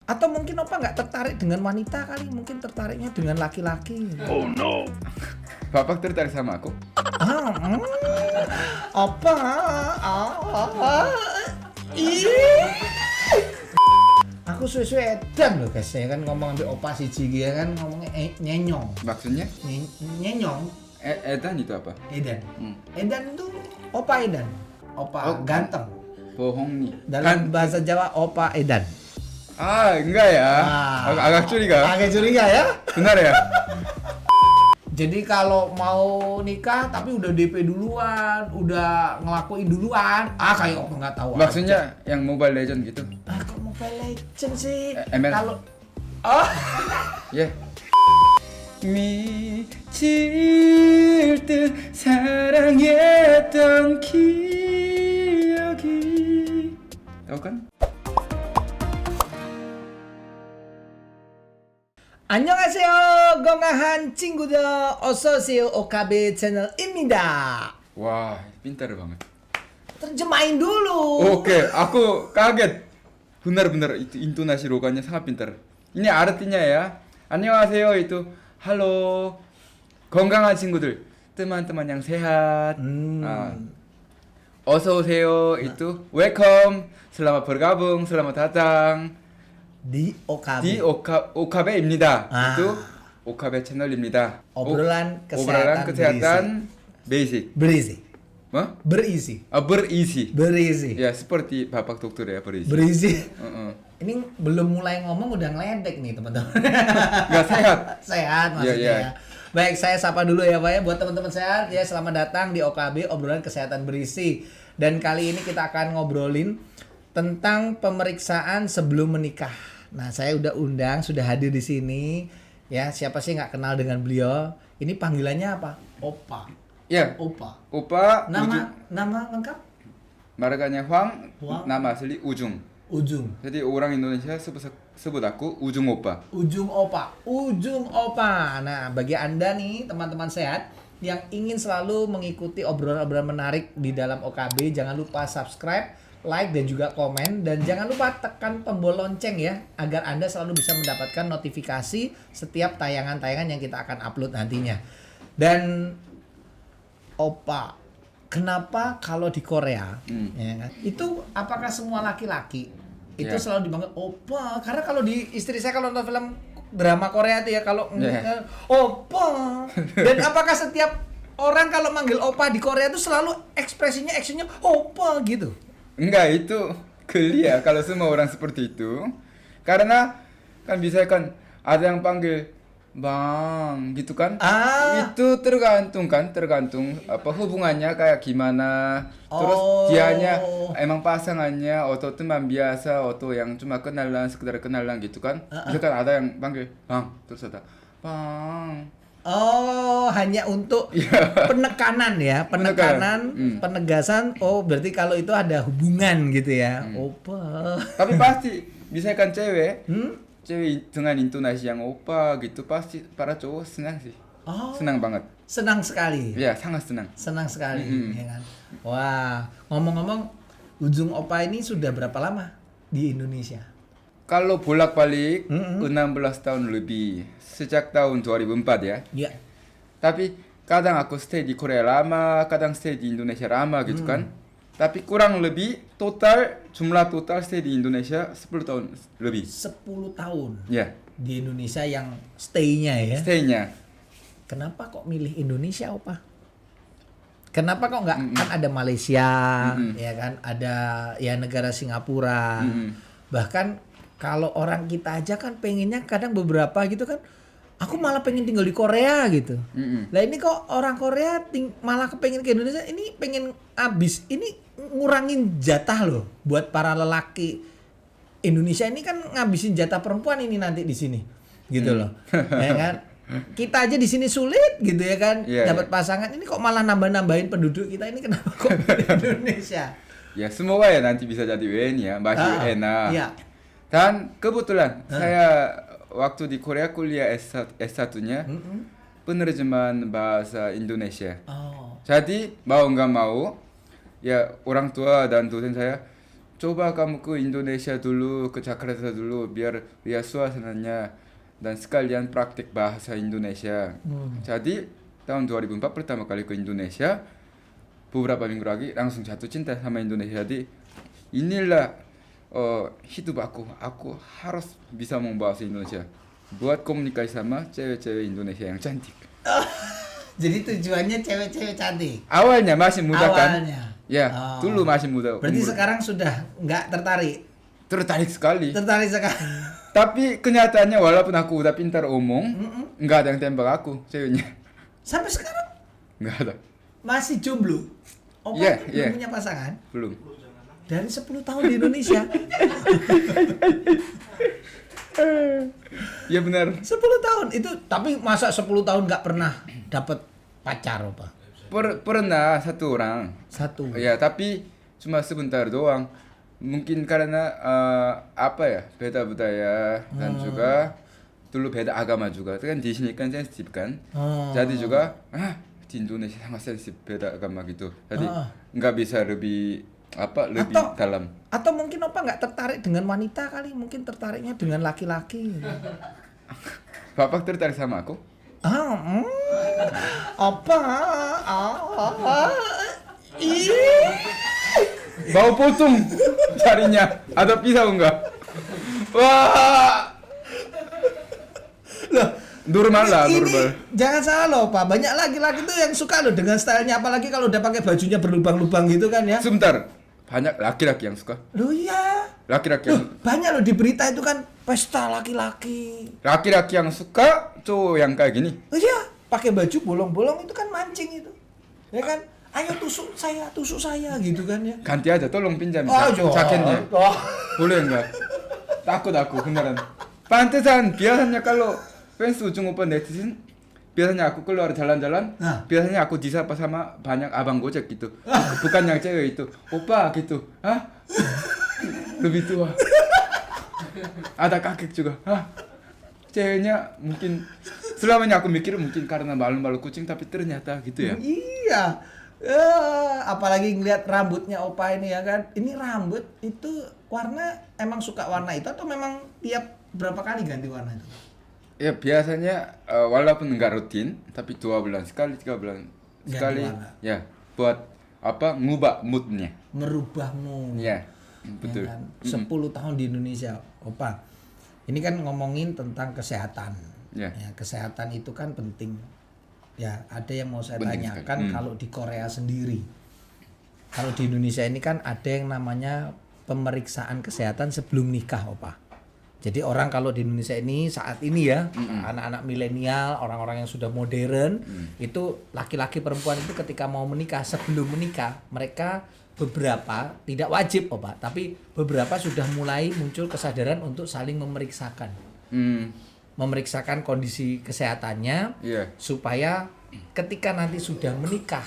Atau mungkin opa nggak tertarik dengan wanita kali, mungkin tertariknya dengan laki-laki. Oh no. Bapak tertarik sama aku? Opa, aku suwe-suwe edan loh guys, ya kan ngomong ambil opa siji ya kan ngomongnya nyenyong. Maksudnya? Nyenyong. Edan itu apa? Edan. Edan itu opa edan. Opa ganteng. Bohong nih. Dalam bahasa Jawa opa edan. Enggak ya. Agak curiga. Agak curiga ya. Benar ya? Jadi kalau mau nikah tapi udah DP duluan, udah ngelakuin duluan, kayak apa nggak tahu. Maksudnya yang Mobile Legend gitu? Kok Mobile Legend sih? ML. Kalau 예. 미칠 듯 사랑했던 기억이 tahu kan? 안녕하세요, 건강한 친구들, 어서 오세요. OKB 채널입니다. Wah, pintar banget. terjemahin dulu. Oke, aku kaget. Benar-benar itu intonasi lokalnya sangat pintar. Ini artinya ya. 안녕하세요 itu halo 건강한 친구들, teman-teman yang sehat. 어서 오세요 itu welcome, selamat bergabung, selamat datang di OKB. di OKB입니다. itu OKB 채널입니다. obrolan kesehatan basic. Berisi. Hah? Berisi. Berisi. Ya seperti bapak dokter ya berisi. Berisi. Ini belum mulai ngomong udah ngeledek nih teman-teman. Nggak sehat. Sehat maksudnya. Yeah. Baik, saya sapa dulu ya Pak ya buat teman-teman sehat ya, selamat datang di OKB obrolan kesehatan berisi. Dan kali ini kita akan ngobrolin tentang pemeriksaan sebelum menikah. Nah, saya udah undang, sudah hadir di sini. Ya, siapa sih nggak kenal dengan beliau? Ini panggilannya apa? Opa. Ya. Opa. Nama lengkap? Marganya Huang. Huang. Nama asli Ujung. Jadi orang Indonesia sebut aku Ujung Opa. Ujung Opa. Nah, bagi Anda nih teman-teman sehat yang ingin selalu mengikuti obrolan-obrolan menarik di dalam OKB, jangan lupa subscribe, like dan juga komen, dan jangan lupa tekan tombol lonceng ya agar Anda selalu bisa mendapatkan notifikasi setiap tayangan-tayangan yang kita akan upload nantinya. Dan Opa, kenapa kalau di Korea ya kan, itu apakah semua laki-laki itu selalu dipanggil Opa? Karena kalau di istri saya kalau nonton film drama Korea itu ya kalau Opa. Dan apakah setiap orang kalau manggil Opa di Korea itu selalu actionnya Opa gitu? Enggak, itu geli ya kalau semua orang seperti itu. Karena kan bisa kan ada yang panggil Bang gitu kan. Itu tergantung apa hubungannya kayak gimana. Terus dianya emang pasangannya atau teman biasa atau yang cuma sekedar kenalan gitu kan. Misalkan ada yang panggil Bang, terus ada Bang. Hanya untuk penekanan ya, penegasan. Berarti kalau itu ada hubungan gitu ya. Opa. Tapi pasti misalkan cewek dengan intonasi yang opa gitu pasti para cowok senang sih. Senang banget. Senang sekali. Ya, sangat senang. Senang sekali, ya kan. Wah, ngomong-ngomong, Ujung Opa ini sudah berapa lama di Indonesia? Kalau bolak-balik 16 tahun lebih, sejak tahun 2004 ya. Iya. Tapi kadang aku stay di Korea lama, kadang stay di Indonesia lama gitu kan. Tapi kurang lebih jumlah total stay di Indonesia 10 tahun lebih. 10 tahun. Ya. Di Indonesia yang stay-nya ya. Stay-nya. Kenapa kok milih Indonesia, Opa? Kenapa kok nggak kan ada Malaysia, ya kan? Ada ya negara Singapura. Bahkan kalau orang kita aja kan pengennya kadang beberapa gitu kan. Aku malah pengen tinggal di Korea gitu. Lah ini kok orang Korea malah kepengen ke Indonesia, ini pengen abis. Ini ngurangin jatah loh buat para lelaki Indonesia ini kan ngabisin jatah perempuan ini nanti di sini. Gitu loh. Ya kan? Kita aja di sini sulit gitu ya kan. Dapat pasangan, ini kok malah nambah-nambahin penduduk kita, ini kenapa kok di Indonesia? Ya semoga ya nanti bisa jadi WNI ya, Mbak enak. Iya. Dan kebetulan saya waktu di Korea kuliah S1-nya penerjemahan bahasa Indonesia. Jadi mau nggak mau ya orang tua dan dosen saya coba kamu ke Indonesia dulu, ke Jakarta dulu, biar lihat suasananya dan sekalian praktik bahasa Indonesia. Jadi tahun 2004 pertama kali ke Indonesia, beberapa minggu lagi langsung jatuh cinta sama Indonesia. Jadi inilah hidup aku harus bisa membahasa Indonesia, buat komunikasi sama cewek-cewek Indonesia yang cantik. Jadi tujuannya cewek-cewek cantik. Awalnya masih muda kan? Awalnya. Ya, dulu masih muda. Berarti sekarang sudah nggak tertarik? Tertarik sekali. Tertarik sekali. Tapi kenyataannya walaupun aku udah pintar omong, nggak ada yang tembak aku, ceweknya. Sampai sekarang? Nggak ada. Masih jomblo? Opa belum punya pasangan? Belum. Dari 10 tahun di Indonesia? Ya benar. 10 tahun itu, tapi masa 10 tahun nggak pernah dapat pacar apa? Pernah satu orang. Satu. Ya, tapi cuma sebentar doang. Mungkin karena beda budaya dan juga dulu beda agama juga. Itu kan di sini kan sensitif kan. Jadi juga di Indonesia sangat sensitif beda agama gitu. Jadi nggak bisa lebih dalam. Atau mungkin Opa nggak tertarik dengan wanita kali, mungkin tertariknya dengan laki-laki. Bapak tertarik sama aku? Bau potong jarinya. Ada pisau enggak? Wah. Loh, normal. Jangan salah loh, Pak. Banyak laki-laki tuh yang suka loh dengan stylenya, apalagi kalau udah pakai bajunya berlubang-lubang gitu kan ya. Sebentar. Banyak laki-laki yang suka. Loh iya. Laki-laki yang banyak loh di berita itu kan pesta laki-laki. Laki-laki yang suka cowok yang kayak gini. Oh iya, pakai baju bolong-bolong itu kan mancing itu. Ya kan? Ayo tusuk saya gitu kan ya. Ganti aja, tolong pinjam jaketnya. Boleh enggak? Takut aku beneran. Pantesan biasanya kalau fans ujung open netizen, biasanya aku keluar jalan-jalan, biasanya aku disapa sama banyak abang Gojek gitu. Bukan yang cewek itu, opa gitu. Lebih tua. Ada kakek juga. Ceweknya mungkin selamanya aku mikir mungkin karena malu-malu kucing, tapi ternyata gitu ya. Iya. Apalagi ngeliat rambutnya Opa ini ya kan. Ini rambut itu warna, emang suka warna itu atau memang tiap berapa kali ganti warna itu? Ya biasanya walaupun enggak rutin, tapi 2 bulan sekali, 3 bulan sekali. Ya, buat ngubah moodnya. Merubah mood. Ya, betul. Ya kan? 10 tahun di Indonesia, Opa. Ini kan ngomongin tentang kesehatan. Ya, kesehatan itu kan penting. Ya, ada yang mau saya tanyakan kalau di Korea sendiri. Kalau di Indonesia ini kan ada yang namanya pemeriksaan kesehatan sebelum nikah, Opa. Jadi orang kalau di Indonesia ini saat ini ya, anak-anak milenial, orang-orang yang sudah modern, itu laki-laki perempuan itu ketika mau menikah, sebelum menikah, mereka beberapa tidak wajib, Opa, tapi beberapa sudah mulai muncul kesadaran untuk saling memeriksakan. Memeriksakan kondisi kesehatannya, supaya ketika nanti sudah menikah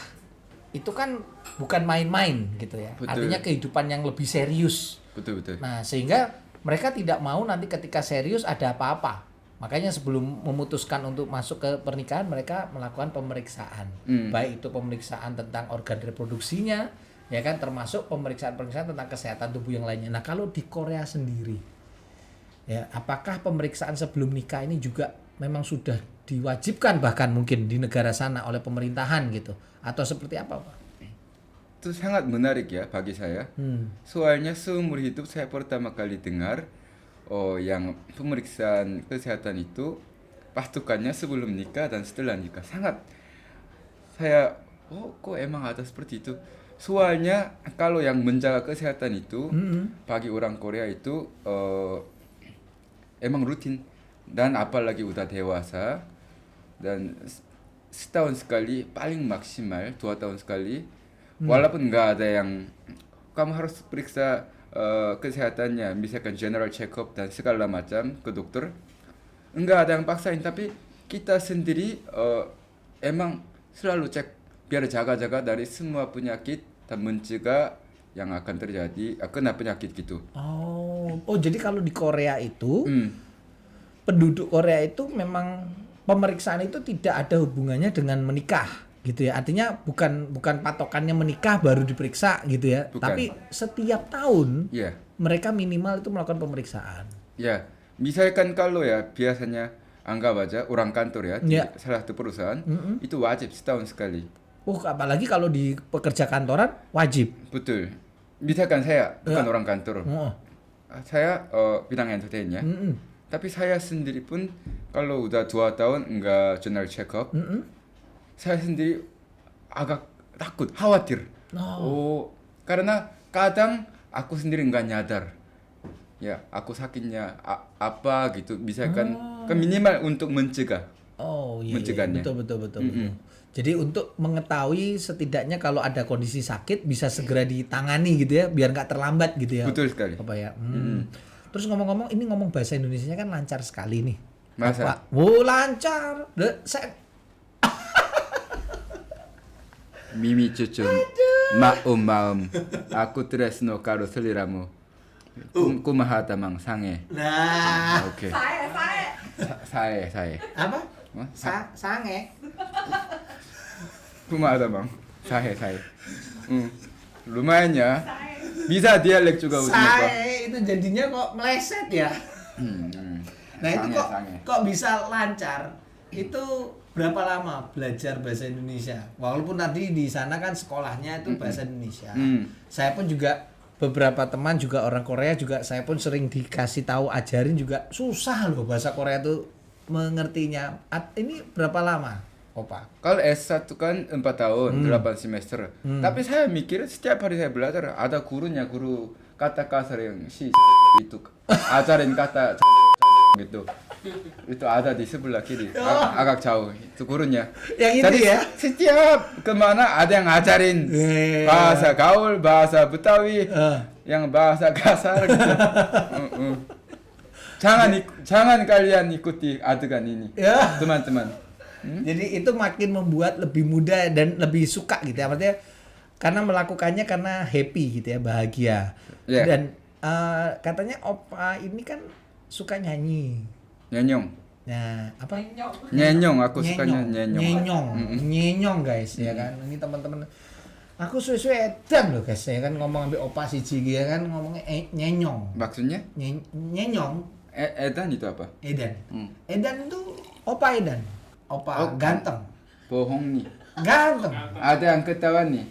itu kan bukan main-main gitu ya. Betul. Artinya kehidupan yang lebih serius. Betul. Nah, sehingga mereka tidak mau nanti ketika serius ada apa-apa. Makanya sebelum memutuskan untuk masuk ke pernikahan, mereka melakukan pemeriksaan. Baik itu pemeriksaan tentang organ reproduksinya, ya kan, termasuk pemeriksaan-pemeriksaan tentang kesehatan tubuh yang lainnya. Nah, kalau di Korea sendiri, ya, apakah pemeriksaan sebelum nikah ini juga memang sudah diwajibkan bahkan mungkin di negara sana oleh pemerintahan gitu, atau seperti apa, Pak? Itu sangat menarik ya bagi saya. Soalnya seumur hidup saya pertama kali dengar yang pemeriksaan kesehatan itu pasukannya sebelum nikah dan setelah nikah. Sangat saya kok emang ada seperti itu. Soalnya kalau yang menjaga kesehatan itu bagi orang Korea itu emang rutin, dan apalagi udah dewasa dan setahun sekali, paling maksimal 2 tahun sekali. Walaupun nggak ada yang kamu harus periksa kesehatannya, misalkan general check up dan segala macam ke dokter, nggak ada yang paksain, tapi kita sendiri emang selalu cek biar jaga-jaga dari semua penyakit dan mencegah yang akan terjadi kena penyakit gitu. Jadi kalau di Korea itu penduduk Korea itu memang pemeriksaan itu tidak ada hubungannya dengan menikah. Gitu ya. Artinya bukan patokannya menikah baru diperiksa gitu ya. Bukan. Tapi setiap tahun Ya. mereka minimal itu melakukan pemeriksaan. Ya, misalkan kalau ya biasanya anggap aja orang kantor ya di Ya. salah satu perusahaan itu wajib setahun sekali. Apalagi kalau di pekerja kantoran wajib. Betul. Misalkan saya bukan orang kantor, Oh. saya bidang entertain ya. Mm-mm. Tapi saya sendiri pun kalau udah 2 tahun enggak general check up, saya sendiri agak takut, khawatir. Karena kadang aku sendiri enggak nyadar. Ya, aku sakitnya apa gitu. Misalkan kan minimal untuk mencegah. Oh iya, Mencegahnya. betul. Jadi untuk mengetahui setidaknya kalau ada kondisi sakit bisa segera ditangani gitu ya, biar nggak terlambat gitu ya. Betul sekali. Apa ya? Terus ngomong-ngomong, ini ngomong bahasa Indonesianya kan lancar sekali nih. Masa? Lancar. Saya Mimi cucum, maum, aku tresno karo seliramu. Kumaha tamang sange. Nah, Oke. Saya. Saya. apa? Hah? Sange. Kumaha tamang. Saya. Lumayan ya. Bisa dialek juga Uzmiko. Saya itu jadinya kok meleset ya. Nah itu Sange. kok bisa lancar? Itu berapa lama belajar bahasa Indonesia? Walaupun tadi di sana kan sekolahnya itu bahasa Indonesia. Saya pun juga beberapa teman juga orang Korea juga saya pun sering dikasih tahu ajarin juga susah loh bahasa Korea itu mengertinya. Ini berapa lama, Opa? Kalau S1 kan 4 tahun, 8 semester. Tapi saya mikir setiap hari saya belajar ada gurunya, guru kata kasar yang itu ajarin kata gitu. Itu ada di sebelah kiri, agak jauh. Itu gurunya. Yang itu Jadi ya? setiap kemana ada yang ngajarin bahasa gaul, bahasa Betawi, yang bahasa kasar gitu. Jangan kalian ikuti adegan ini, Ya. teman-teman. Jadi itu makin membuat lebih mudah dan lebih suka gitu ya. Maksudnya karena melakukannya karena happy gitu ya, bahagia. Yeah. Dan katanya Opa ini kan suka nyanyi. Nyenyong. Nah, apa? Nyenyong, aku sukanya nyenyong. Nyenyong guys ya kan. Ini teman-teman aku suwe-suwe edan loh guys ya kan ngomong ambil Opa siji ya kan ngomongnya nyenyong. Maksudnya? Nyenyong. Edan itu apa? Edan. Edan itu Opa Edan. Opa ganteng. Bohong nih. Ganteng. Ada yang ketawa nih.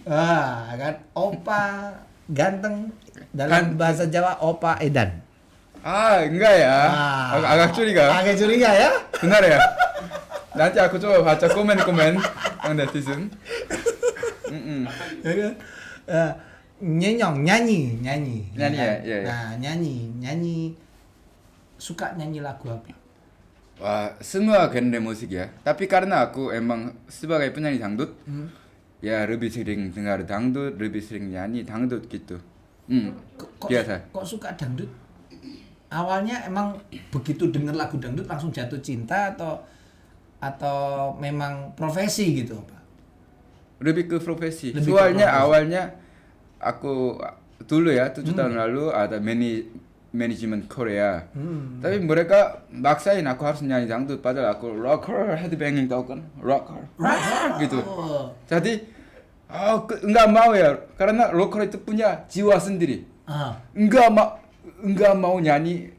Kan Opa ganteng dalam bahasa Jawa Opa Edan. Enggak ya. Agak curiga. Agak curiga ya? Benar ya? Nanti aku coba baca komen-komen yang netizen. Ya kan? Nyenyong nyanyi. Nyanyi kan? ya, iya. Nah, nyanyi. Suka nyanyi lagu apa? Wah, semua genre musik ya. Tapi karena aku emang sebagai penyanyi dangdut, ya lebih sering dengar dangdut, lebih sering nyanyi dangdut gitu. Biasa. Kok suka dangdut? Awalnya emang begitu denger lagu dangdut langsung jatuh cinta atau memang profesi gitu, Pak? Lebih ke profesi. Lebih ke Soalnya profesi. awalnya aku dulu ya 7 tahun lalu ada manajemen Korea. Tapi mereka maksain aku harus nyanyi dangdut padahal aku rocker, headbanging tau kan? Rocker. Gitu. Jadi enggak mau ya karena rocker itu punya jiwa sendiri. Enggak mau nyanyi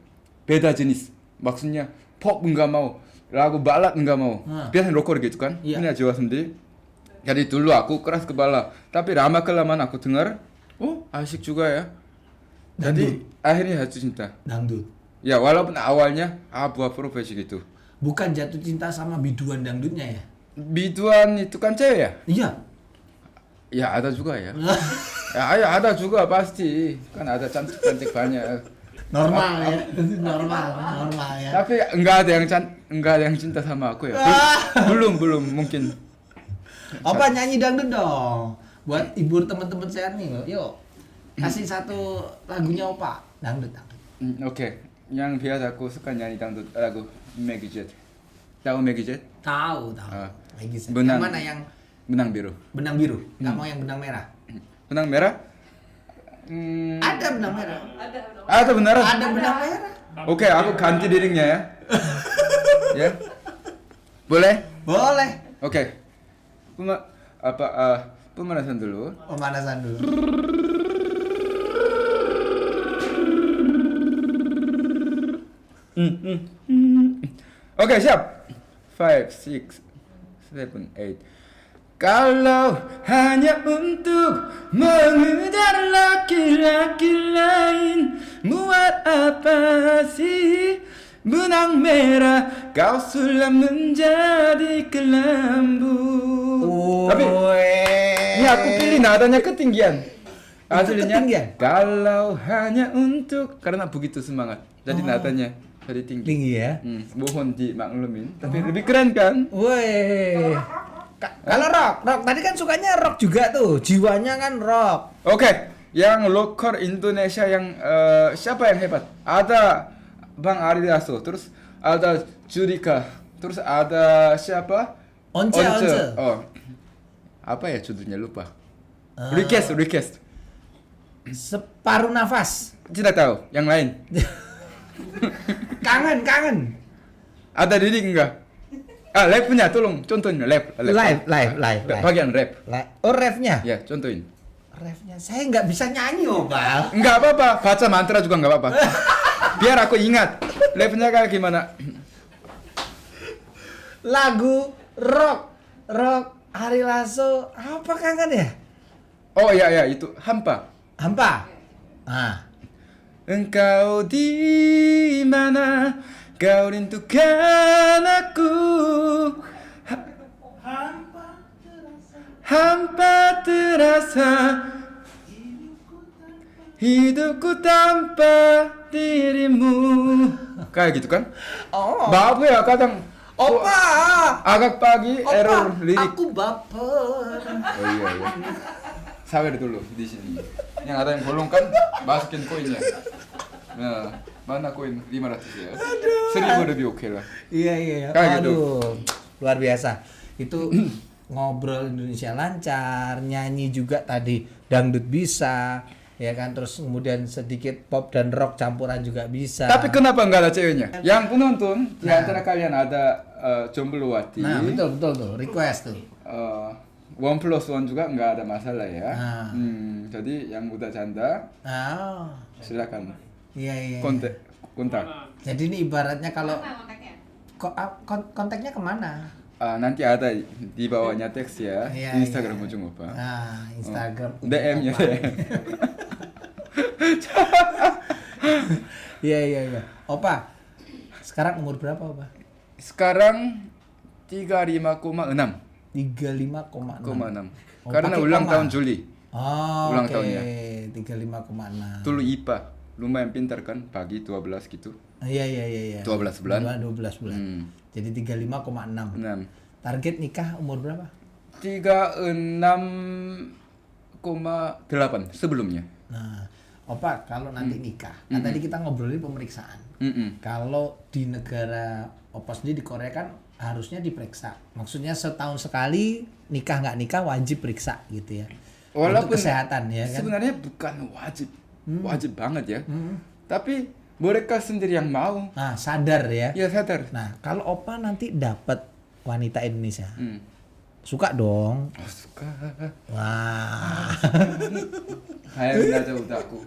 beda jenis. Maksudnya pop enggak mau, lagu balad enggak mau. Biasanya rocker gitu kan? Iya. Punya jiwa sendiri. Jadi dulu aku keras kepala, tapi lama kelamaan aku dengar, asik juga ya. Jadi akhirnya jatuh cinta. Dangdut. Ya walaupun awalnya buat profesi gitu. Bukan jatuh cinta sama biduan dangdutnya ya? Biduan itu kan cewek ya? Iya. Ya ada juga ya. Ya ada juga pasti. Kan ada cantik-cantik banyak. Normal ya. Normal ya. Tapi enggak ada yang cinta sama aku ya. Belum mungkin. Opa nyanyi dangdut dong. Buat hibur teman-teman saya nih. Yuk. Kasih satu lagunya Opa. Dangdut. Oke. Yang biasa aku suka nyanyi dangdut lagu Maggie Jet. Tahu Maggie Jet? Tahu. Lagi saya. Benang. Yang mana yang Benang biru. benang biru? Nggak mau yang benang merah? Benang merah? Ada benang merah. Ada beneran? Ada benang merah. Oke, aku ganti dirinya ya. Ya. Boleh? Boleh. Oke. pemanasan dulu. Pemanasan dulu. Oke, siap. 5, 6, 7, 8. Kalau hanya untuk mengejar laki-laki lain, buat apa sih benang merah kau sulam menjadi kelambu. Tapi ini aku pilih nadanya ketinggian. Aslinya ketinggian? kalau hanya untuk, karena begitu semangat. Jadi nadanya jadi tinggi. Tinggi ya. Mohon dimaklumin. Tapi lebih keren kan? Woi. Kalau rock tadi kan sukanya rock juga tuh, jiwanya kan rock. Oke, yang lokal Indonesia yang siapa yang hebat? Ada Bang Ari Lasso, terus ada Judika, terus ada siapa? Once. Oh, apa ya judulnya lupa. Request. Separuh nafas. Tidak tahu. Yang lain. Kangen. Ada Didi enggak? Live punya, tolong contohin live. Live. Bagian rap. Oh, refnya. Ya, contohin. Refnya saya nggak bisa nyanyi, Bal. Enggak apa-apa, baca mantra juga enggak apa-apa. Biar aku ingat. Live-nya kayak gimana? Lagu rock Ari Lasso apa kangen ya? Oh iya itu hampa. Engkau di mana? Kau rindukan aku. Hampa terasa. Hidupku tanpa dirimu. Kayak gitu kan? Oh. Maaf ya kadang. Opa. Agak pagi error lirik. Aku baper. Oh iya. Sabar dulu di sini. Yang ada yang bolong kan masukin koinnya. Nah, mana koin 500 ya? 1000 lebih oke lah. Iya. Kayak gitu. Aduh, luar biasa. Itu ngobrol Indonesia lancar, nyanyi juga tadi dangdut bisa, ya kan, terus kemudian sedikit pop dan rock campuran juga bisa. Tapi kenapa nggak ada ceweknya? Yang penonton di antara kalian ada jombloati. Nah, betul tuh, request tuh. 1+1 juga nggak ada masalah ya. Nah. Jadi yang udah janda silakan. Iya. Kontak. Jadi ini ibaratnya kalau kontaknya kemana? Nanti ada di bawahnya teks ya. Iya, Di Instagram Ujung Opa. Instagram. DM-nya. Iya. Opa, sekarang umur berapa, Opa? Sekarang 35,6. 35,6. Karena ulang tahun Juli. Oh, ulang oke. tahunnya. 35,6. Dulu IPA. Lumayan pintar kan, pagi 12 gitu. Iya. 12 bulan. 12 bulan. Jadi 35,6. 6. Target nikah umur berapa? 36,8 sebelumnya. Nah, Opa, kalau nanti nikah, kan tadi kita ngobrolin pemeriksaan. Kalau di negara Opa sendiri di Korea kan harusnya diperiksa. Maksudnya setahun sekali nikah nggak nikah wajib periksa gitu ya. Walaupun untuk kesehatan ya kan. Sebenarnya bukan wajib banget ya. Tapi mereka sendiri yang mau. Nah, sadar ya. Ya sadar. Nah, kalau Opa nanti dapat wanita Indonesia, suka dong. Oh, suka. Wah. Hayang aja udah aku.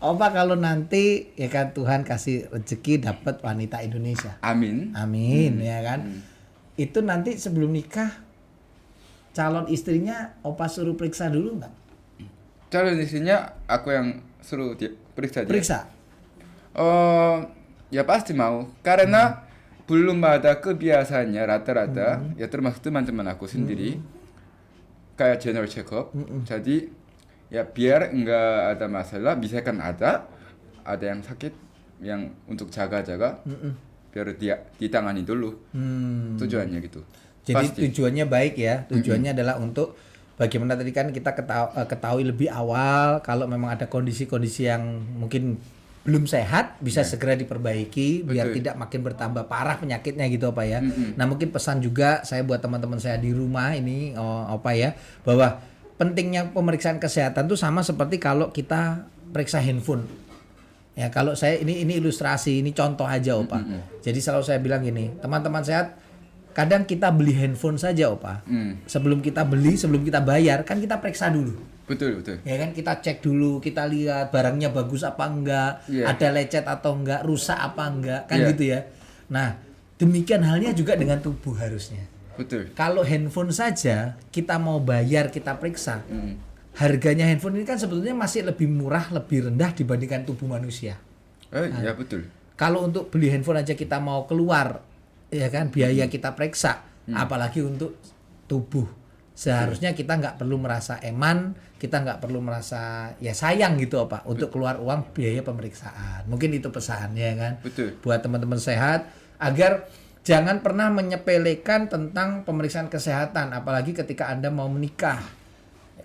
Opa kalau nanti ya kan Tuhan kasih rezeki dapat wanita Indonesia. Amin. Ya kan. Itu nanti sebelum nikah calon istrinya Opa suruh periksa dulu nggak? Calon istrinya aku yang suruh dia periksa dia. Periksa. Ya pasti mau karena belum ada kebiasaannya rata-rata ya termasuk teman-teman aku sendiri kayak general check up. Jadi ya biar enggak ada masalah, bisa kan ada yang sakit yang untuk jaga-jaga biar dia ditangani dulu. Tujuannya gitu. Jadi pasti. tujuannya baik ya. Tujuannya adalah untuk bagaimana tadi kan kita ketahui lebih awal kalau memang ada kondisi-kondisi yang mungkin belum sehat bisa segera diperbaiki biar tidak makin bertambah parah penyakitnya gitu Opa ya. Nah, mungkin pesan juga saya buat teman-teman saya di rumah ini Opa ya, bahwa pentingnya pemeriksaan kesehatan tuh sama seperti kalau kita periksa handphone. Ya, kalau saya ini ilustrasi, ini contoh aja Opa. Jadi selalu saya bilang gini, teman-teman sehat kadang kita beli handphone saja Opa. Sebelum kita beli, sebelum kita bayar, kan kita periksa dulu. Betul, betul. Ya kan, kita cek dulu, kita lihat barangnya bagus apa enggak, ada lecet atau enggak, rusak apa enggak, kan gitu ya. Nah, demikian halnya juga dengan tubuh harusnya. Betul. Kalau handphone saja kita mau bayar, kita periksa. Harganya handphone ini kan sebetulnya masih lebih murah, lebih rendah dibandingkan tubuh manusia. Ya betul. Kalau untuk beli handphone aja kita mau keluar, ya kan, biaya kita periksa, apalagi untuk tubuh. Seharusnya kita nggak perlu merasa eman, kita nggak perlu merasa ya sayang gitu Pak untuk keluar uang biaya pemeriksaan. Mungkin itu pesannya kan. Betul. Buat teman-teman sehat agar jangan pernah menyepelekan tentang pemeriksaan kesehatan, apalagi ketika Anda mau menikah.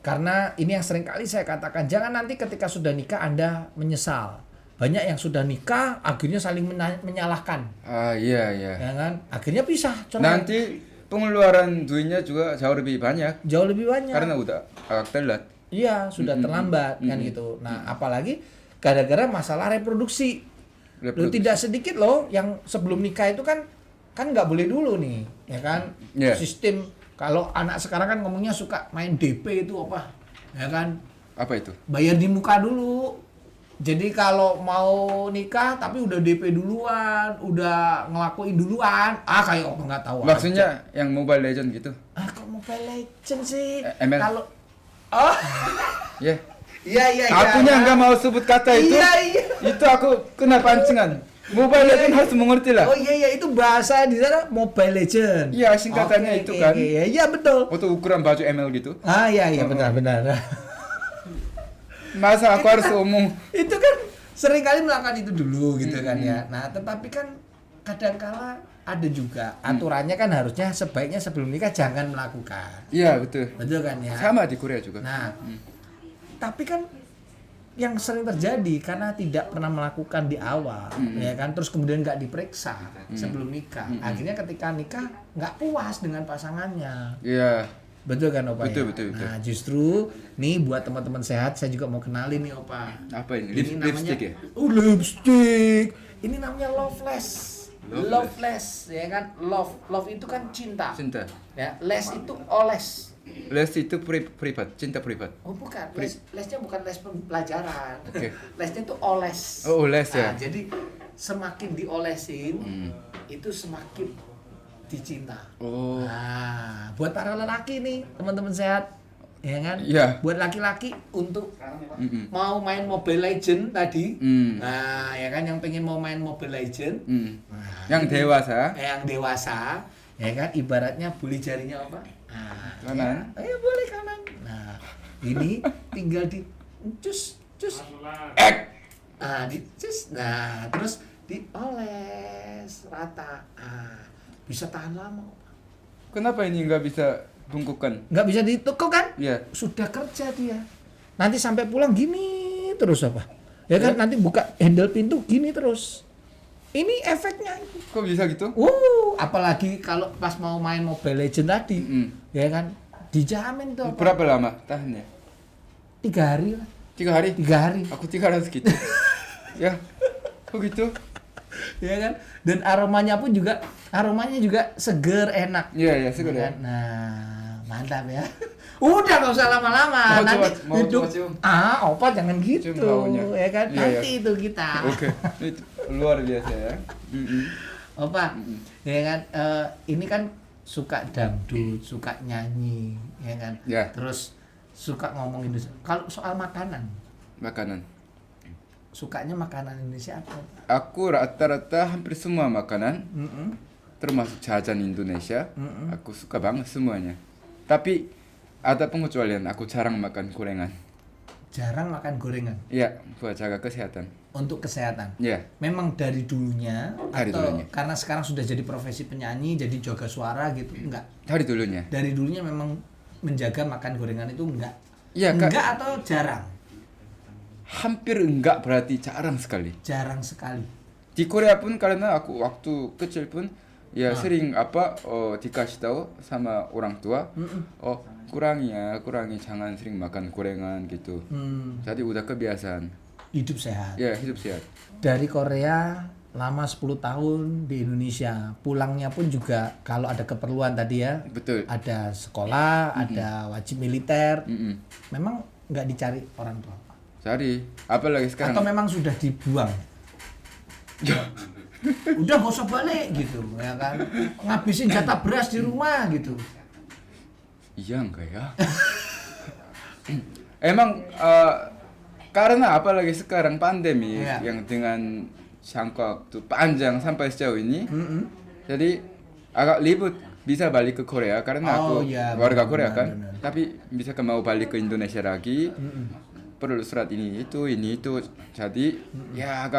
Karena ini yang sering kali saya katakan, jangan nanti ketika sudah nikah Anda menyesal. Banyak yang sudah nikah akhirnya saling menyalahkan. Iya. Ya kan? Akhirnya pisah. Nanti pengeluaran duitnya juga jauh lebih banyak. Jauh lebih banyak. Karena udah agak telat. Iya, sudah terlambat kan gitu. Nah, apalagi gara-gara masalah reproduksi. Loh, tidak sedikit loh yang sebelum nikah itu kan nggak boleh dulu nih, ya kan? Sistem kalau anak sekarang kan ngomongnya suka main DP itu apa? Ya kan? Apa itu? Bayar di muka dulu. Jadi kalau mau nikah tapi udah DP duluan, udah ngelakuin duluan, kayak apa nggak tahu. Maksudnya yang Mobile Legend gitu? Kok Mobile Legend sih? ML. Kalau Ya. Iya. Akunya nggak mau sebut kata itu. Iya. Itu aku kena pancingan. Mobile Legend harus mengerti lah. Oh iya itu bahasa di sana Mobile Legend. Iya, singkatannya itu kan. Iya betul. Untuk ukuran baju ML gitu. Iya benar. Masa aku harus ngomong? Itu kan sering kali melakukan itu dulu gitu kan ya. Nah, tetapi kan kadangkala ada juga aturannya kan harusnya sebaiknya sebelum nikah jangan melakukan. Iya, betul. Betul kan ya? Sama di Korea juga. Nah, tapi kan yang sering terjadi karena tidak pernah melakukan di awal, ya kan, terus kemudian nggak diperiksa sebelum nikah, akhirnya ketika nikah nggak puas dengan pasangannya. Iya. Betul kan Opa? Betul. Nah justru nih buat teman-teman sehat saya juga mau kenalin nih Opa. Apa ini? Ini namanya Lipstick ya? Lipstick. Ini namanya Loveless. Loveless ya kan? Love itu kan cinta. Cinta. Ya, less itu oles. Les itu privat, cinta privat. Oh bukan, lesnya bukan les pelajaran. Oke. Lesnya itu oles. Oh, oles ya. Nah, jadi semakin diolesin itu semakin dicinta. Oh. Nah, buat para lelaki nih, teman-teman sehat, ya kan? Iya. Buat laki-laki untuk mau main Mobile Legend tadi. Nah, ya kan yang pengen mau main Mobile Legend. Nah, Yang dewasa. yang dewasa, ya kan ibaratnya boleh jarinya apa? Nah, Kanan. Ya boleh kanan. Nah, ini tinggal di cus. Di cus. Nah, terus dioles rata. Bisa tahan lama. Kenapa ini nggak bisa bungkukan? Nggak bisa ditekuk kan? Iya. Sudah kerja dia. Nanti sampai pulang gini terus apa? Ya kan nanti buka handle pintu gini terus. Ini efeknya. Kok bisa gitu? Apalagi kalau pas mau main Mobile Legend tadi, ya kan dijamin tuh. Berapa lama tahannya? 3 hari lah. 3 hari? 3 hari. Aku 300 gitu. Ya, kok gitu? Ya kan? Dan aromanya juga seger, enak. Iya, seger ya. Nah, mantap ya. Udah nggak usah lama-lama. Nanti mau hidup. cium. Opa jangan gitu. Cium baunya. Ya kan? Iya, Nanti itu kita. Oke. Itu luar biasa ya. Opa, ya kan? Ini kan suka dangdut, suka nyanyi, ya kan? Ya. Terus suka ngomong Indonesia. Kalau soal makanan, sukanya makanan Indonesia apa? Aku rata-rata hampir semua makanan, termasuk jajan Indonesia, aku suka banget semuanya. Tapi ada pengecualian, aku jarang makan gorengan. Jarang makan gorengan? Iya, buat jaga kesehatan. Untuk kesehatan? Iya. Memang dari dulunya? Dari atau dulunya. Karena sekarang sudah jadi profesi penyanyi, jadi jaga suara gitu? Enggak? Dari dulunya. Dari dulunya memang menjaga makan gorengan itu enggak? Iya, enggak atau jarang? Hampir enggak, berarti jarang sekali. Jarang sekali. Di Korea pun karena aku waktu kecil pun ya sering dikasih tahu sama orang tua, kurangi jangan sering makan gorengan gitu. Jadi udah kebiasaan. Hidup sehat. Ya, hidup sehat. Dari Korea lama 10 tahun di Indonesia. Pulangnya pun juga kalau ada keperluan tadi ya. Betul. Ada sekolah, ada wajib militer. Memang nggak dicari orang tua. Cari, apalagi sekarang. Atau memang sudah dibuang. Udah gak usah balik gitu, ya kan? Ngabisin jatah beras di rumah gitu. Iya enggak ya? Emang karena apalagi sekarang pandemi yang dengan jangka waktu panjang sampai sejauh ini, jadi agak ribut bisa balik ke Korea karena aku warga Korea kan, tapi bisa mau balik ke Indonesia lagi, perlu surat ini itu, jadi ya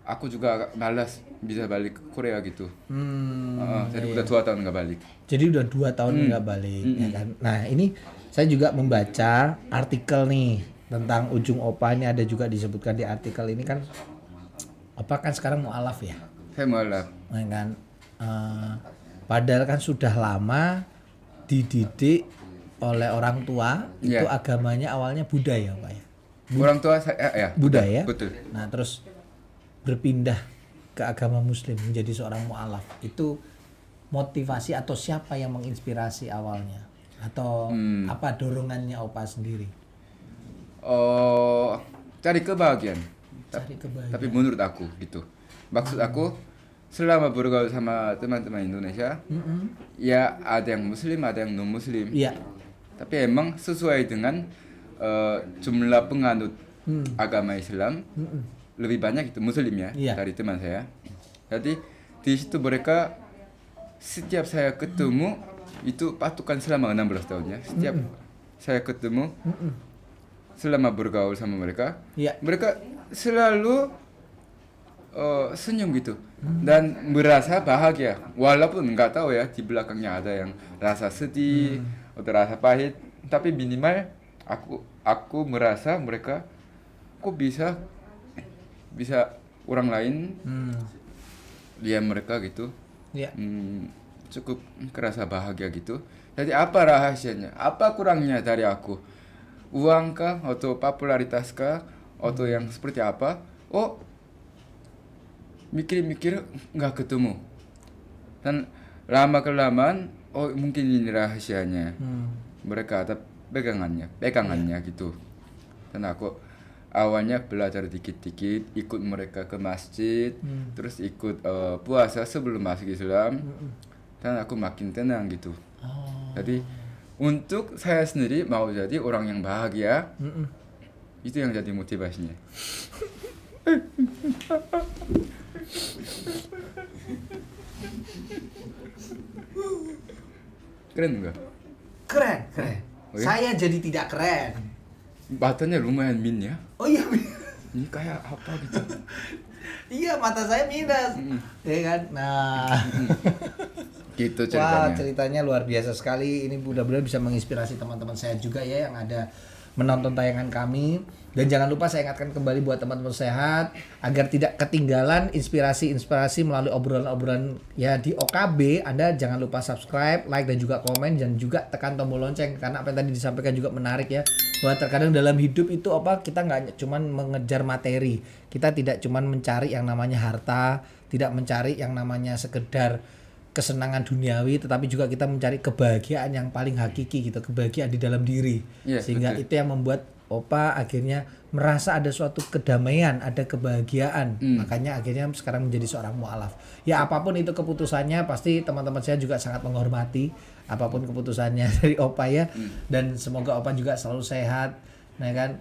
aku juga agak malas bisa balik ke Korea gitu. Jadi udah 2 tahun nggak balik. Jadi udah 2 tahun nggak balik, ya kan? Nah ini saya juga membaca artikel nih tentang Ujung Opa, ini ada juga disebutkan di artikel ini kan, Opa kan sekarang mualaf ya? Saya mualaf. Nah, kan, padahal kan sudah lama dididik oleh orang tua, itu agamanya awalnya Buddha ya Pak ya? Orang tua saya ya. Buddha ya? Betul. Nah terus berpindah ke agama Muslim menjadi seorang mualaf, itu motivasi atau siapa yang menginspirasi awalnya? Atau apa dorongannya Opa sendiri? Cari kebahagiaan. Cari kebahagiaan. Tapi menurut aku gitu. Maksud aku selama bergaul sama teman-teman Indonesia, ya ada yang Muslim, ada yang non Muslim. Iya. Tapi emang sesuai dengan jumlah penganut agama Islam, lebih banyak itu Muslim ya dari teman saya. Jadi di situ mereka setiap saya ketemu itu patukan selama 16 tahun ya. Setiap saya ketemu selama bergaul sama mereka, mereka selalu senyum gitu dan merasa bahagia. Walaupun nggak tahu ya di belakangnya ada yang rasa sedih atau rasa pahit, tapi minimal aku merasa mereka kok bisa orang lain lihat mereka gitu. Cukup kerasa bahagia gitu. Jadi apa rahasianya? Apa kurangnya dari aku? Uang kah? Atau popularitas kah? Atau yang seperti apa? Mikir-mikir nggak ketemu. Dan lama kelamaan, mungkin ini rahasianya. Mereka ada pegangannya gitu. Dan aku awalnya belajar dikit-dikit, ikut mereka ke masjid, terus ikut puasa sebelum masuk Islam. Dan aku makin tenang gitu. Jadi untuk saya sendiri mau jadi orang yang bahagia, itu yang jadi motivasinya. Keren nggak? Keren. Oh, ya? Saya jadi tidak keren. Matanya lumayan min ya. Oh iya. Ini kayak apa gitu? Iya, mata saya minus. Ya kan? Nah. Gitu ceritanya. Wah, ceritanya luar biasa sekali. Ini mudah-mudahan bisa menginspirasi teman-teman saya juga ya yang ada menonton tayangan kami. Dan jangan lupa saya ingatkan kembali buat teman-teman sehat agar tidak ketinggalan inspirasi-inspirasi melalui obrolan-obrolan ya di OKB. Anda jangan lupa subscribe, like dan juga komen, dan juga tekan tombol lonceng karena apa yang tadi disampaikan juga menarik ya. Bahwa terkadang dalam hidup itu kita nggak cuman mengejar materi. Kita tidak cuman mencari yang namanya harta, tidak mencari yang namanya sekedar kesenangan duniawi, tetapi juga kita mencari kebahagiaan yang paling hakiki gitu, kebahagiaan di dalam diri. Sehingga betul. Itu yang membuat Opa akhirnya merasa ada suatu kedamaian, ada kebahagiaan. Makanya akhirnya sekarang menjadi seorang mualaf. Ya apapun itu keputusannya, pasti teman-teman saya juga sangat menghormati apapun keputusannya dari Opa ya. Dan semoga Opa juga selalu sehat. Nah kan,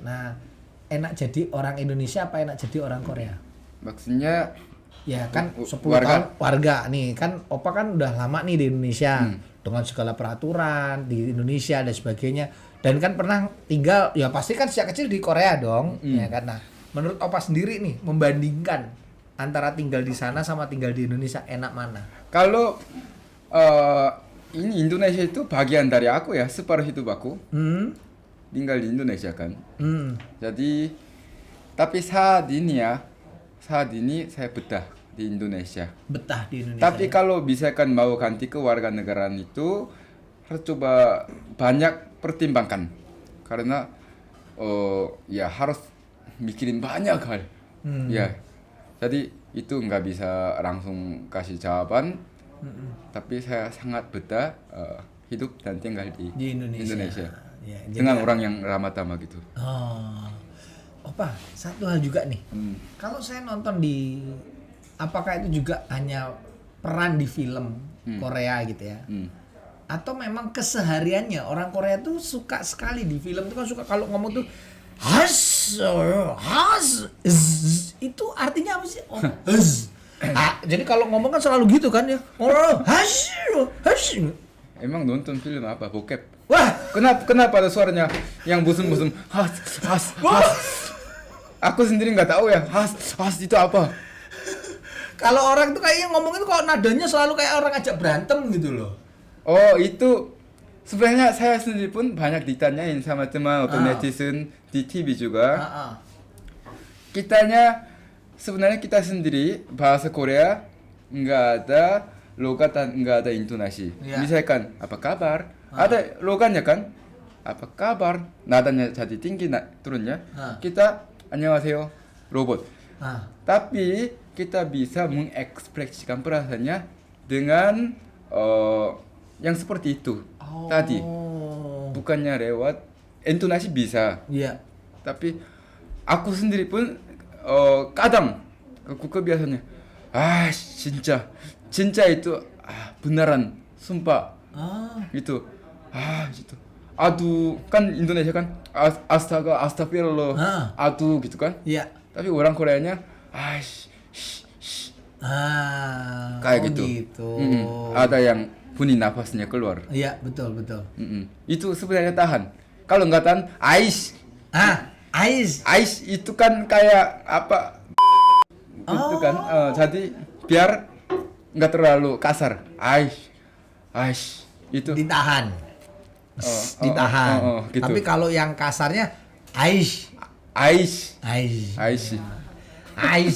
enak jadi orang Indonesia apa enak jadi orang Korea? Maksudnya ya kan 10 tahun warga nih kan, Opa kan udah lama nih di Indonesia dengan segala peraturan di Indonesia dan sebagainya, dan kan pernah tinggal ya pasti kan sejak kecil di Korea dong ya kan. Nah menurut Opa sendiri nih membandingkan antara tinggal di sana sama tinggal di Indonesia, enak mana? Kalau ini Indonesia itu bagian dari aku ya, separuh hidup aku tinggal di Indonesia kan. Jadi tapi saat ini saya betah di Indonesia. Betah di Indonesia. Tapi kalau bisa kan mau ganti ke warga negaraan itu harus coba banyak pertimbangkan. Karena ya harus mikirin banyak hal. Ya. Jadi itu nggak bisa langsung kasih jawaban. Tapi saya sangat betah hidup dan tinggal di Indonesia. Ya, Dengan orang yang ramah tamah gitu. Oh, Opa, satu hal juga nih. Kalau saya nonton di, apakah itu juga hanya peran di film Korea gitu ya? Atau memang kesehariannya orang Korea tuh suka sekali di film tuh kan suka kalau ngomong tuh has, itu artinya apa sih? Oh, jadi kalau ngomong kan selalu gitu kan ya. Oh, has. Emang nonton film apa? Bokep? Wah, Kenapa ada suaranya yang musim has. Aku sendiri nggak tahu ya. Has itu apa? kalau orang tuh kayaknya ngomongin kok nadanya selalu kayak orang ajak berantem gitu loh. Oh, itu sebenarnya saya sendiri pun banyak ditanyain sama teman atau netizen di TV juga. Sebenarnya kita sendiri bahasa Korea nggak ada logat dan nggak ada intonasi. Iya. Misalkan apa kabar? Ada logatnya kan? Apa kabar? Nadanya jadi tinggi turunnya. Kita 안녕하세요 robot. Tapi kita bisa mengekspresikan perasaannya dengan yang seperti itu tadi. Bukannya lewat intonasi bisa. Iya. Tapi aku sendiri pun kadang aku kebiasaannya 진짜 itu beneran sumpah gitu gitu aduh kan Indonesia kan astaga astagfirullah aduh gitu kan. Iya. Tapi orang Koreanya kayak gitu. Ada yang bunyi nafasnya keluar. Iya, betul. Itu sebenarnya tahan. Kalau nggak tahan ais itu kan kayak apa gitu kan. Jadi biar nggak terlalu kasar. Ais itu ditahan. Ditahan. Gitu. Tapi kalau yang kasarnya ais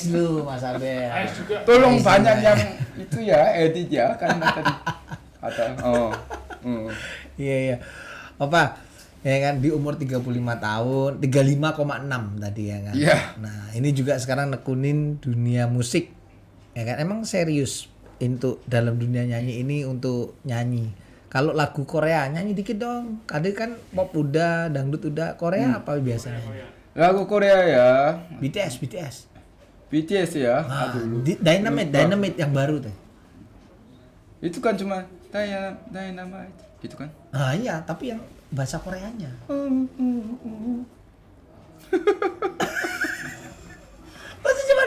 lu Mas Abel. Tolong banyak yang itu ya edit ya karena tadi atau Iya. Apa? Ya kan di umur 35 tahun, 35,6 tadi ya kan. Iya. Nah, ini juga sekarang nekunin dunia musik. Ya kan emang serius untuk dalam dunia nyanyi ini untuk nyanyi. Kalau lagu Korea nyanyi dikit dong. Ada kan pop udah, dangdut udah, Korea apa biasanya? Lagu Korea ya. BTS ya. Dynamite yang baru tuh. Itu kan cuma Dynamite gitu kan. Iya, tapi yang bahasa Koreanya. Bahasa cuman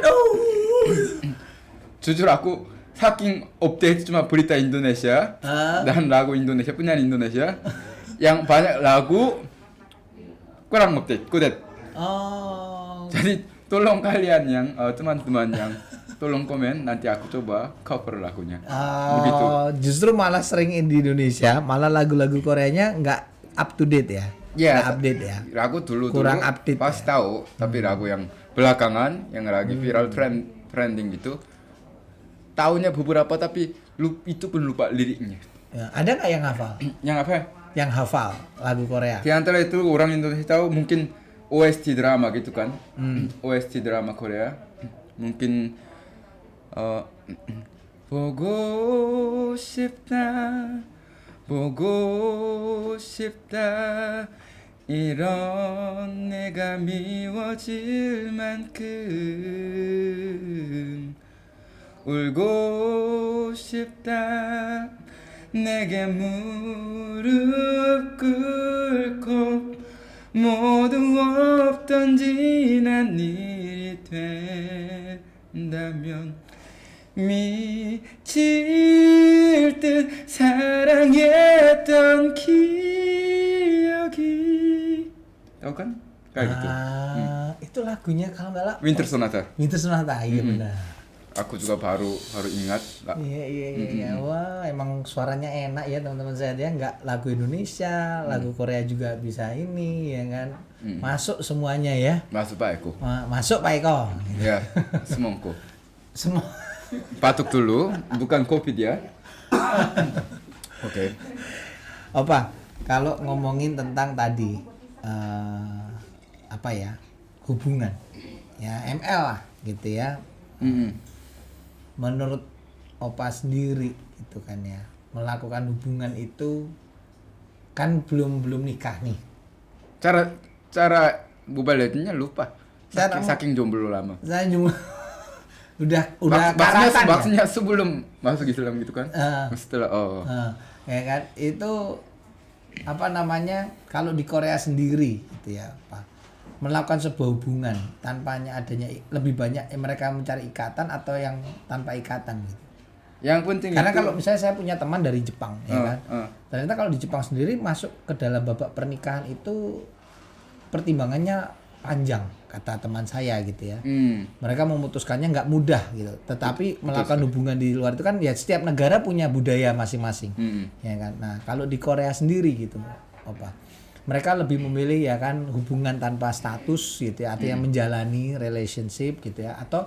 Jujur aku saking update cuma berita Indonesia dan lagu Indonesia penyanyi Indonesia yang banyak lagu kurang update, kudet. Jadi tolong kalian yang teman-teman yang tolong komen nanti aku coba cover lagunya. Begitu. Justru malah sering di Indonesia malah lagu-lagu Koreanya nggak up to date ya. Iya, update ya. Lagu dulu kurang update. Pas tahu, tapi lagu yang belakangan yang lagi viral trending gitu. Tahunya beberapa tapi itu pun lupa liriknya. Ya, ada nggak yang hafal? Yang apa? Yang hafal lagu Korea. Di antara itu orang Indonesia tahu mungkin OST drama gitu kan. OST drama Korea. Mungkin 보고 싶다 이런 내가 미워질 만큼 울고 싶다 내게 무릎 꿇고 모두 없던 지난 일이 된다면 미칠 듯 사랑했던 기억이 tahu kan? Kayak gitu. Itu lagunya kalau nggak salah Winter Sonata. Winter Sonata, iya benar. Aku juga baru ingat. Iya. Wah, emang suaranya enak ya teman-teman saya ya. Nggak lagu Indonesia, lagu Korea juga bisa ini ya kan. Masuk semuanya ya. Masuk Pak Eko. Masuk Pak Eko. Ya, semongko. Semua. Batuk dulu, bukan COVID ya. Oke. Apa? Kalau ngomongin tentang tadi apa ya? Hubungan. Ya, ML lah gitu ya. menurut Opa sendiri gitu kan ya, melakukan hubungan itu kan belum nikah nih. Cara Mobile Legends-nya lupa. Cara- Saking jomblo lama. Saya cuma udah Maksudnya, karatan ya. maksudnya sebelum masuk Islam gitu kan? Setelah Ya kan itu apa namanya, kalau di Korea sendiri gitu ya Pak, melakukan sebuah hubungan tanpanya adanya lebih banyak mereka mencari ikatan atau yang tanpa ikatan gitu. yang penting Karena itu kalau misalnya saya punya teman dari Jepang ya kan, ternyata kalau di Jepang sendiri masuk ke dalam babak pernikahan itu pertimbangannya panjang kata teman saya gitu ya. Mereka memutuskannya nggak mudah gitu, tetapi melakukan hubungan di luar itu kan ya setiap negara punya budaya masing-masing, ya kan. Nah kalau di Korea sendiri gitu, apa? Mereka lebih memilih ya kan hubungan tanpa status gitu ya, artinya menjalani relationship gitu ya, atau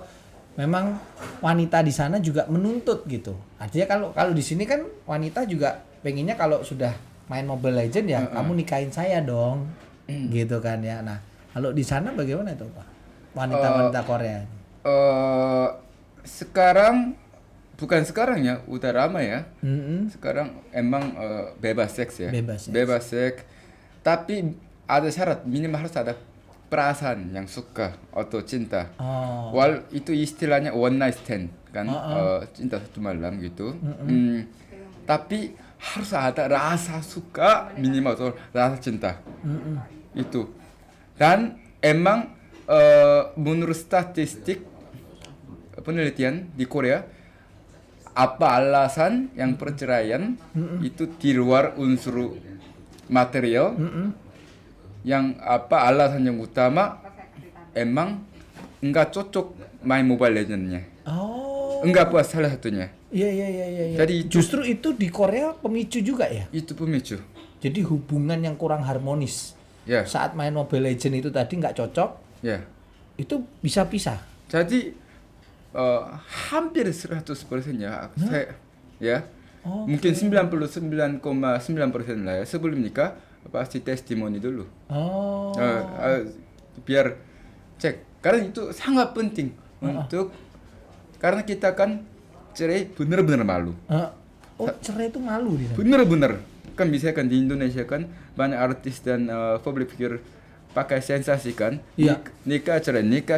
memang wanita di sana juga menuntut gitu. Artinya kalau di sini kan wanita juga pengennya kalau sudah main Mobile Legend ya kamu nikahin saya dong, gitu kan ya. Nah kalau di sana bagaimana itu Pak? Wanita-wanita Korea. sekarang bukan sekarang ya, udah lama ya. Mm-mm. Sekarang emang bebas seks ya. Bebas seks. Tapi ada syarat, minimal harus ada perasaan yang suka atau cinta. Oh. Wal itu istilahnya one night stand kan, cinta satu malam gitu. Tapi harus ada rasa suka minimal atau rasa cinta. Itu. Dan emang menurut statistik penelitian di Korea, apa alasan yang perceraian itu di luar unsur material, yang apa alasan yang utama emang enggak cocok main Mobile Legends-nya. Oh. Enggak puas salah satunya. Iya. Jadi Justru itu di Korea pemicu juga ya. itu pemicu. Jadi hubungan yang kurang harmonis. Ya. Saat main Mobile Legends itu tadi nggak cocok, Ya. itu bisa pisah. Jadi hampir 100% ya. Saya ya. Mungkin 99,9% lah ya. Sebelum nikah pasti testimoni dulu. Oh. Biar cek. Karena itu sangat penting untuk, karena kita kan cerai bener-bener malu. Cerai itu malu di sana. Bener-bener. Kan misalkan di Indonesia kan banyak artis dan public figure pakai sensasi kan. Iya. Nikah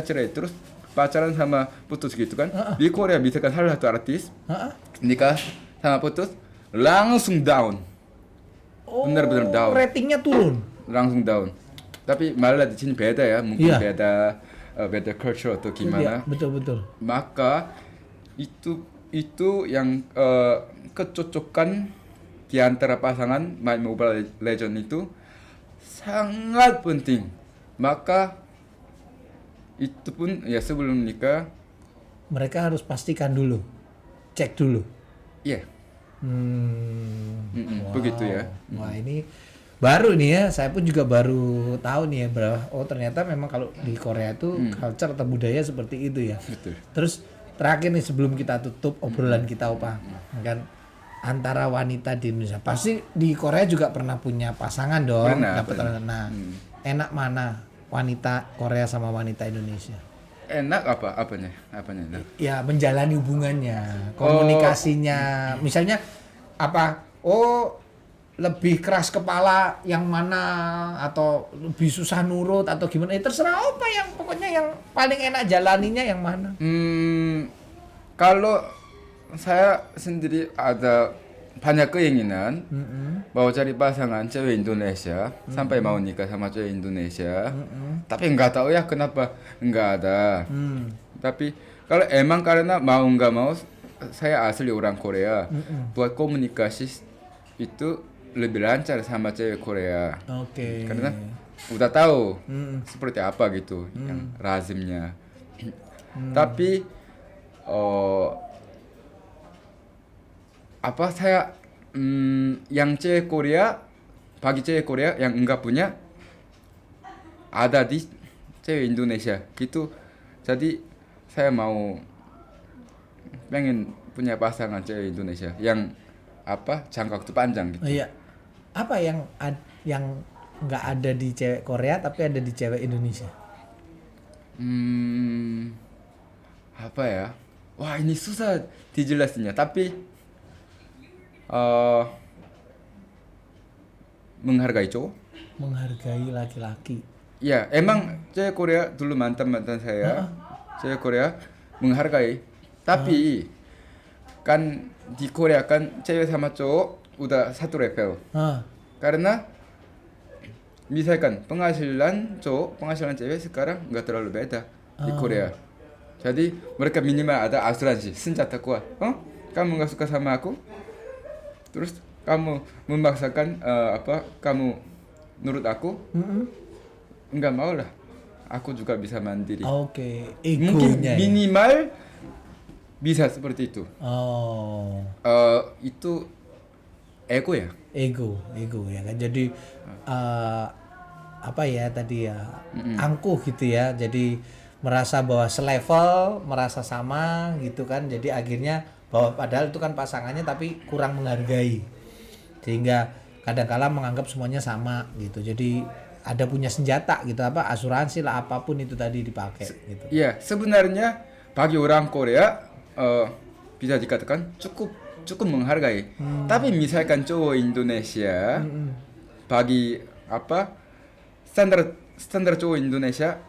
cerai terus pacaran sama putus gitu kan. Di Korea misalkan salah satu artis nikah sama putus langsung down. Oh, Bener-bener down. ratingnya turun. Langsung down. Tapi malah di sini beda ya, mungkin Iya. beda culture atau gimana. Iya, betul. Maka itu yang kecocokan di antara pasangan main Mobile Legend itu sangat penting. Maka itu pun ya sebelum nikah, Mereka harus pastikan dulu, cek dulu. iya. Wow. Begitu ya. Wah ini baru nih ya, saya pun juga baru tahu nih ya, ternyata memang kalau di Korea itu culture atau budaya seperti itu ya. Betul. Terus terakhir nih sebelum kita tutup obrolan kita Opa, kan antara wanita di Indonesia, pasti di Korea juga pernah punya pasangan dong, Pernah. Nah, enak mana wanita Korea sama wanita Indonesia? Enak apanya enak? Ya menjalani hubungannya, komunikasinya, misalnya apa? Lebih keras kepala yang mana, atau lebih susah nurut atau gimana? Terserah apa yang pokoknya yang paling enak jalaninya yang mana? Kalau saya sendiri ada banyak keinginan mau cari pasangan cewek Indonesia sampai mau nikah sama cewek Indonesia, tapi nggak tahu ya kenapa nggak ada. Tapi kalau emang karena mau nggak mau, saya asli orang Korea, buat komunikasi itu lebih lancar sama cewek Korea. Oke. Karena udah tahu seperti apa gitu yang lazimnya. Tapi apa saya yang cewek Korea, bagi cewek Korea yang enggak punya ada di cewek Indonesia gitu. Jadi saya mau pengen punya pasangan cewek Indonesia yang apa jangka waktu panjang gitu. Iya. Apa yang nggak ada di cewek Korea tapi ada di cewek Indonesia? Apa ya? wah ini susah dijelasinnya. Tapi menghargai cowok. Menghargai laki-laki. Ya, emang cewek Korea dulu mantan saya. Cewek Korea menghargai. Tapi kan di Korea kan cewek sama cowok udah satu level. Karena misalkan penghasilan cowok, penghasilan cewek sekarang nggak terlalu beda di Korea. Jadi mereka minimal ada asuransi, senjata kuat. Kamu nggak suka sama aku, terus kamu memaksakan kamu nurut aku, nggak mau lah. Aku juga bisa mandiri. Oke, Mungkin egonya ya? minimal bisa seperti itu. Itu ego ya. Ego ya kan. Jadi apa ya tadi ya, angkuh gitu ya. Jadi merasa bahwa selevel, merasa sama gitu kan. Jadi akhirnya bahwa padahal itu kan pasangannya tapi kurang menghargai. Sehingga kadang-kala menganggap semuanya sama gitu. Jadi ada punya senjata gitu, apa asuransi lah apapun itu tadi dipakai gitu. Iya, sebenarnya bagi orang Korea bisa dikatakan cukup menghargai. Tapi misalkan cowok Indonesia bagi standar cowok Indonesia,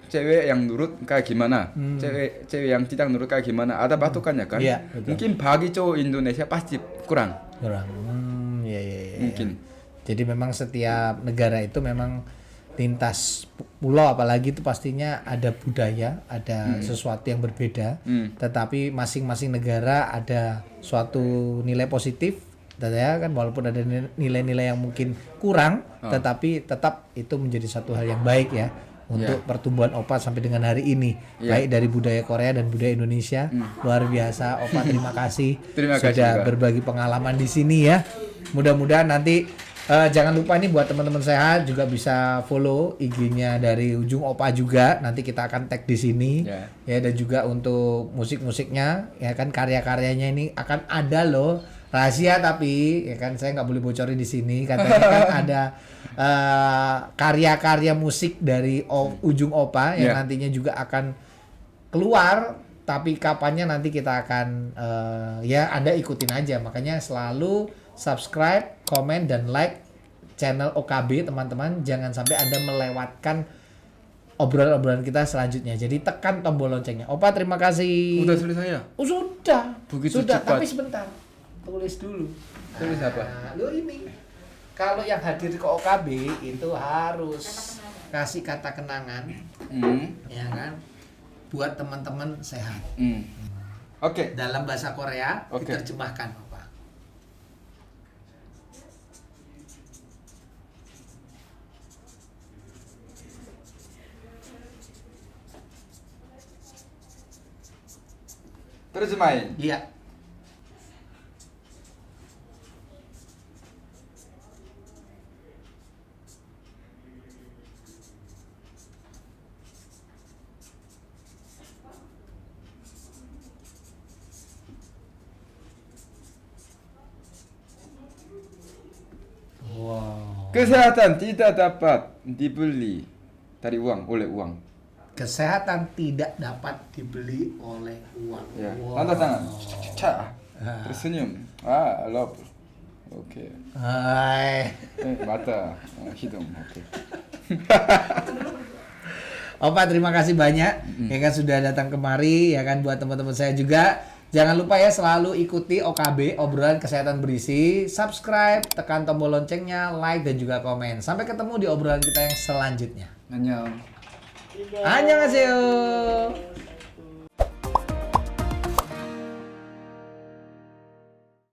cewek yang nurut kayak gimana, cewek yang tidak nurut kayak gimana, ada patokannya kan? Iya, betul. Mungkin bagi cowok Indonesia pasti kurang. Ya. Mungkin. Jadi memang setiap negara itu memang lintas pulau apalagi itu pastinya ada budaya, ada sesuatu yang berbeda. Tetapi masing-masing negara ada suatu nilai positif, ya kan, walaupun ada nilai-nilai yang mungkin kurang, tetapi tetap itu menjadi satu hal yang baik ya untuk pertumbuhan Opa sampai dengan hari ini, baik dari budaya Korea dan budaya Indonesia. Luar biasa Opa, terima kasih sudah berbagi pengalaman di sini ya. Mudah-mudahan nanti jangan lupa nih buat teman-teman sehat juga bisa follow IG-nya dari Ujung Opa juga. Nanti kita akan tag di sini ya, dan juga untuk musik-musiknya ya kan, karya-karyanya ini akan ada loh, rahasia tapi ya kan saya nggak boleh bocorin di sini. Katanya kan ada karya-karya musik dari Ujung Opa yang nantinya juga akan keluar, tapi kapannya nanti kita akan ya Anda ikutin aja. Makanya selalu subscribe, komen, dan like channel OKB teman-teman. Jangan sampai Anda melewatkan obrolan-obrolan kita selanjutnya. Jadi tekan tombol loncengnya. Opa, terima kasih. Udah selesai ya? Sudah. Begitu sudah, cepat. tapi sebentar. Tulis dulu. Tulis apa? Lu ini. Kalau yang hadir ke OKB itu harus kasih kata kenangan. Ya kan? Buat teman-teman sehat. Oke. Dalam bahasa Korea Oke. diterjemahkan, Opa. Terjemahin. Iya. Wow. Kesehatan tidak dapat dibeli dari uang, oleh uang. Kesehatan tidak dapat dibeli oleh uang. Ya. Wow. Angkat tangan. Cak. Tersenyum. I love. Oke. Hai. Mata, hidung. Oke. Opa, terima kasih banyak ya kan sudah datang kemari ya kan. Buat teman-teman saya juga jangan lupa ya selalu ikuti OKB, obrolan kesehatan berisi. Subscribe, tekan tombol loncengnya, like dan juga komen. Sampai ketemu di obrolan kita yang selanjutnya. Annyeong. Annyeonghaseyo.